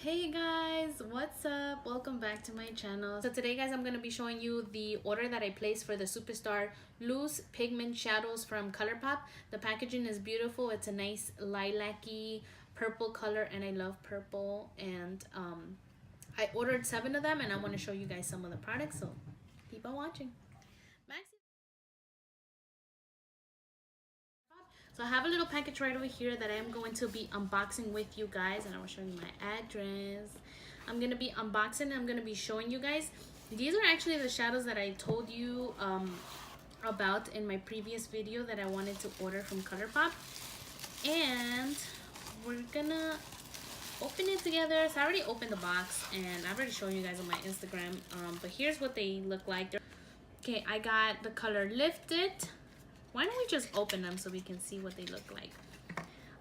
Hey guys, what's up? Welcome back to my channel. So today guys, I'm going to be showing you the order that I placed for the Superstar Loose Pigment Shadows from Colourpop. The packaging is beautiful. It's a nice lilac-y purple color and I love purple. And I ordered 7 of them and I want to show you guys some of the products. So keep on watching. So I have a little package right over here that I am going to be unboxing with you guys, and I will show you my address. I'm going to be unboxing and I'm going to be showing you guys. These are actually the shadows that I told you about in my previous video that I wanted to order from Colourpop. And we're going to open it together. So I already opened the box and I've already shown you guys on my Instagram. But here's what they look like. Okay, I got the color Lifted. Why don't we just open them so we can see what they look like?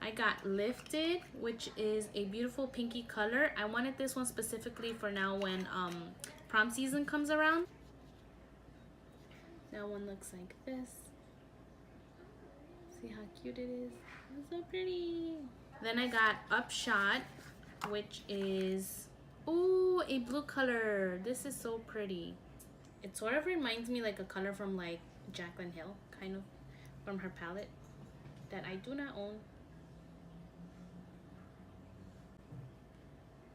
I got Lifted, which is a beautiful pinky color. I wanted this one specifically for now when prom season comes around. That one looks like this. See how cute it is? It's so pretty. Then I got Upshot, which is, ooh, a blue color. This is so pretty. It sort of reminds me like a color from like Jaclyn Hill, kind of, from her palette that I do not own.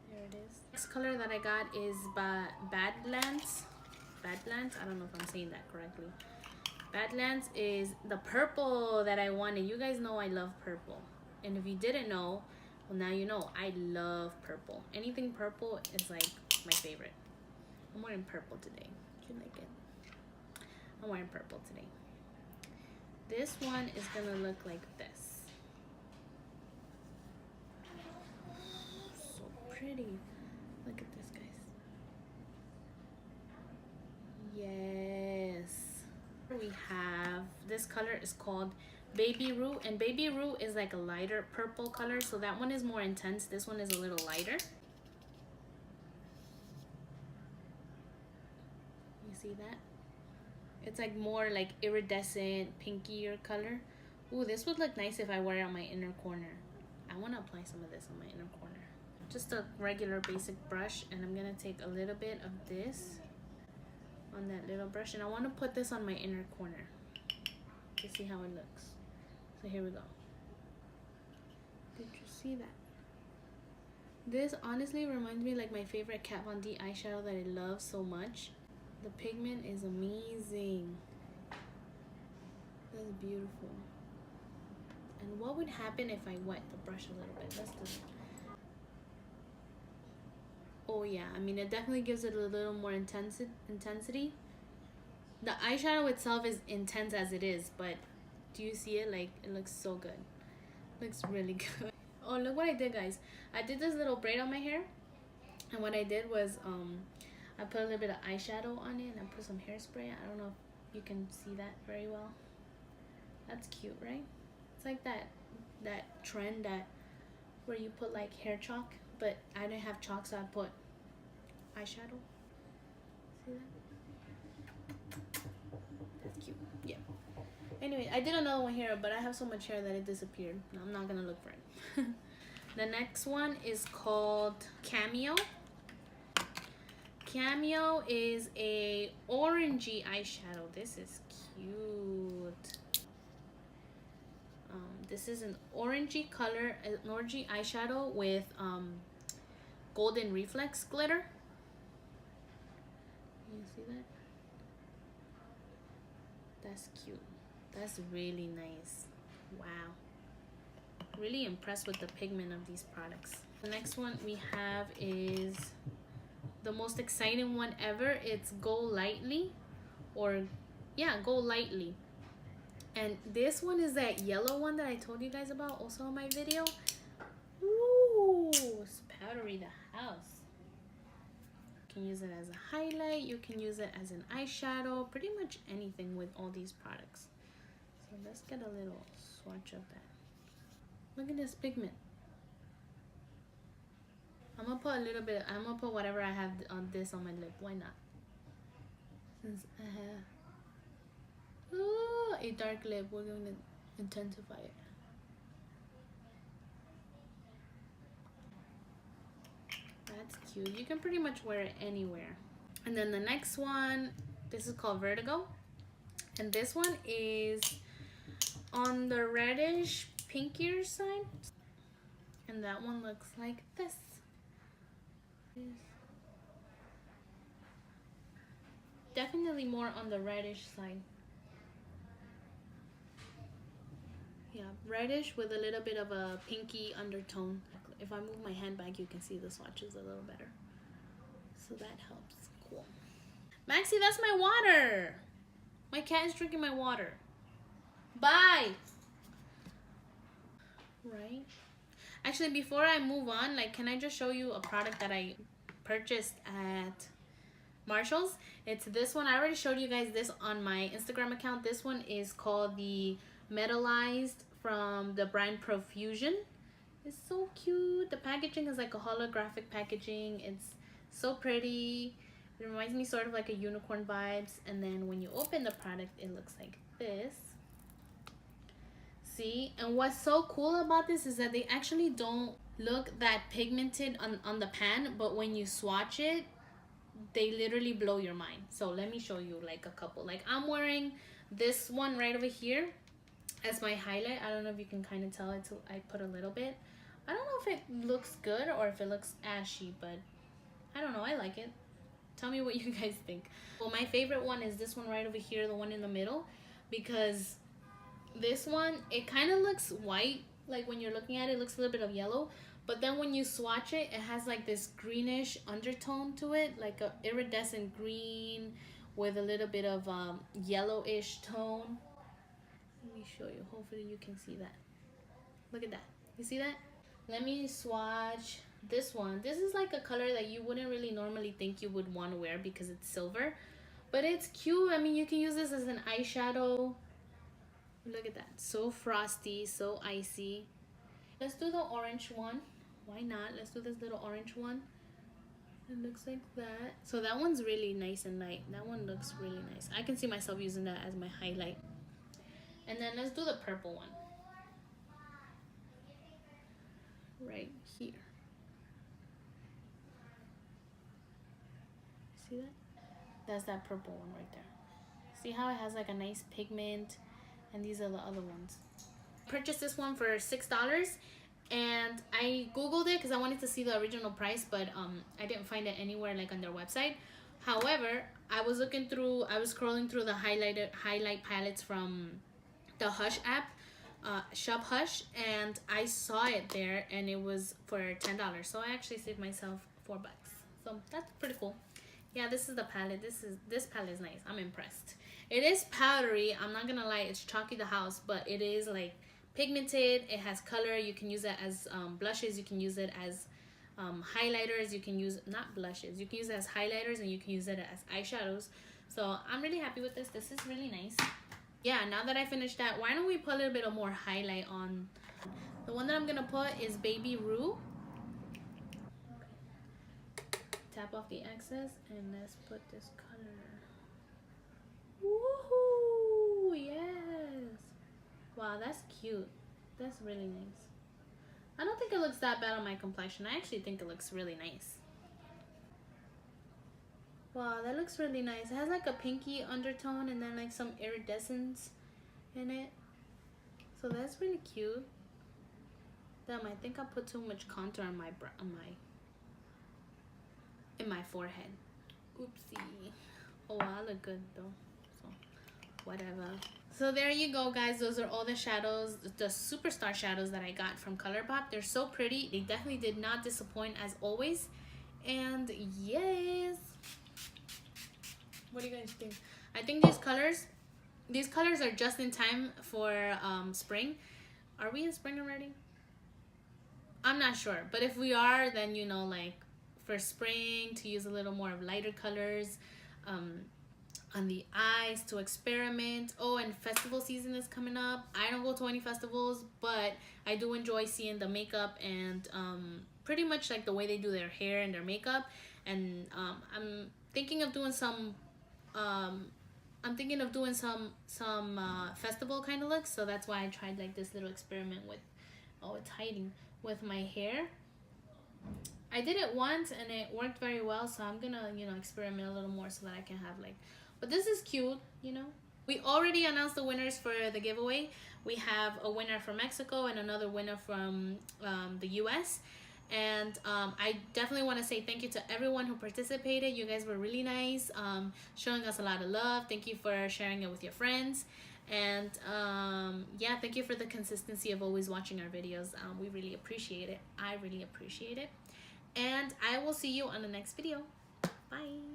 There it is. Next color that I got is Badlands. Badlands, I don't know if I'm saying that correctly. Badlands is the purple that I wanted. You guys know I love purple. And if you didn't know, well now you know. I love purple. Anything purple is like my favorite. I'm wearing purple today. Do you like it? I'm wearing purple today. This one is gonna look like this. So pretty. Look at this, guys. Yes. We have, this color is called Baby Rue, and Baby Rue is like a lighter purple color, so that one is more intense. This one is a little lighter. You see that? It's like more like iridescent, pinkier color. Ooh, this would look nice if I wear it on my inner corner. I want to apply some of this on my inner corner. Just a regular basic brush, and I'm going to take a little bit of this on that little brush, and I want to put this on my inner corner to see how it looks. So here we go. Did you see that? This honestly reminds me like my favorite Kat Von D eyeshadow that I love so much. The pigment is amazing. That's beautiful. And what would happen if I wet the brush a little bit? Let's do it. Oh yeah, I mean it definitely gives it a little more intensity. The eyeshadow itself is intense as it is, but do you see it? Like, it looks so good. It looks really good. Oh, look what I did, guys. I did this little braid on my hair, and what I did was I put a little bit of eyeshadow on it and I put some hairspray. I don't know if you can see that very well. That's cute, right? It's like that trend that where you put like hair chalk, but I didn't have chalk, so I put eyeshadow. See that? That's cute. Yeah. Anyway, I did another one here, but I have so much hair that it disappeared. I'm not gonna look for it. The next one is called Cameo. Cameo is a orangey eyeshadow. This is cute. This is an orangey color, an orangey eyeshadow with golden reflex glitter. You see that? That's cute. That's really nice. Wow. Really impressed with the pigment of these products. The next one we have is the most exciting one ever. It's Go Lightly, or yeah, Go Lightly. And this one is that yellow one that I told you guys about also in my video. Ooh, it's powdery the house. You can use it as a highlight, you can use it as an eyeshadow, pretty much anything with all these products. So let's get a little swatch of that. Look at this pigment. I'm gonna put a little bit, I'm gonna put whatever I have on this on my lip. Why not? Since I have a dark lip, we're going to intensify it. It's cute. You can pretty much wear it anywhere. And then the next one, this is called Vertigo. And this one is on the reddish pinkier side. And that one looks like this. Definitely more on the reddish side. Yeah, reddish with a little bit of a pinky undertone. If I move my hand back, you can see the swatches a little better. So that helps. Cool. Maxie, that's my water. My cat is drinking my water. Bye. Right. Actually, before I move on, like, can I just show you a product that I purchased at Marshall's? It's this one. I already showed you guys this on my Instagram account. This one is called the Metallized from the brand Profusion. It's so cute. The packaging is like a holographic packaging. It's so pretty. It reminds me sort of like a unicorn vibes. And then when you open the product, it looks like this. See? And what's so cool about this is that they actually don't look that pigmented on the pan, but when you swatch it, they literally blow your mind. So let me show you like a couple. Like I'm wearing this one right over here as my highlight. I don't know if you can kind of tell it. I put a little bit. I don't know if it looks good or if it looks ashy, but I don't know. I like it. Tell me what you guys think. Well, my favorite one is this one right over here, the one in the middle, because this one, it kind of looks white. Like when you're looking at it, it looks a little bit of yellow. But then when you swatch it, it has like this greenish undertone to it, like a iridescent green with a little bit of yellowish tone. Let me show you. Hopefully you can see that. Look at that. You see that? Let me swatch this one. This is like a color that you wouldn't really normally think you would want to wear because it's silver. But it's cute. I mean, you can use this as an eyeshadow. Look at that. So frosty, so icy. Let's do the orange one. Why not? Let's do this little orange one. It looks like that. So that one's really nice and light. That one looks really nice. I can see myself using that as my highlight. And then let's do the purple one. Right here. See that? That's that purple one right there. See how it has like a nice pigment? And these are the other ones. I purchased this one for $6. And I googled it because I wanted to see the original price, but I didn't find it anywhere like on their website. However, I was scrolling through the highlight palettes from the Hush app, Shop Hush, and I saw it there, and it was for $10. So I actually saved myself $4. So that's pretty cool. Yeah, this is the palette. This palette is nice. I'm impressed. It is powdery. I'm not gonna lie. It's chalky the house, but it is like pigmented. It has color. You can use it as blushes. You can use it as highlighters. You can use, not blushes, you can use it as highlighters, and you can use it as eyeshadows. So I'm really happy with this. This is really nice. Yeah, now that I finished that, why don't we put a little bit of more highlight on? The one that I'm gonna put is Baby Rue. Tap off the excess and let's put this color. Woohoo! Yes! Wow, that's cute. That's really nice. I don't think it looks that bad on my complexion. I actually think it looks really nice. Wow, that looks really nice. It has like a pinky undertone and then like some iridescence in it. So that's really cute. Damn, I think I put too much contour on in my forehead. Oopsie. Oh, I look good though. So whatever. So there you go, guys. Those are all the shadows, the superstar shadows that I got from Colourpop. They're so pretty. They definitely did not disappoint as always. And yes. What do you guys think? I think these colors are just in time for spring. Are we in spring already? I'm not sure, but if we are, then you know, like for spring to use a little more of lighter colors on the eyes, to experiment. Oh, and festival season is coming up. I don't go to any festivals, but I do enjoy seeing the makeup and pretty much like the way they do their hair and their makeup. And I'm thinking of doing some festival kind of looks, so that's why I tried like this little experiment with, oh, it's hiding, with my hair. I I did it once and it worked very well, so I'm gonna, you know, experiment a little more so that I can have like, but this is cute, you know. We already announced the winners for the giveaway. We have a winner from Mexico and another winner from the US. And I definitely want to say thank you to everyone who participated. You guys were really nice, showing us a lot of love. Thank you for sharing it with your friends. And yeah, thank you for the consistency of always watching our videos. We really appreciate it. I really appreciate it. And I will see you on the next video. Bye.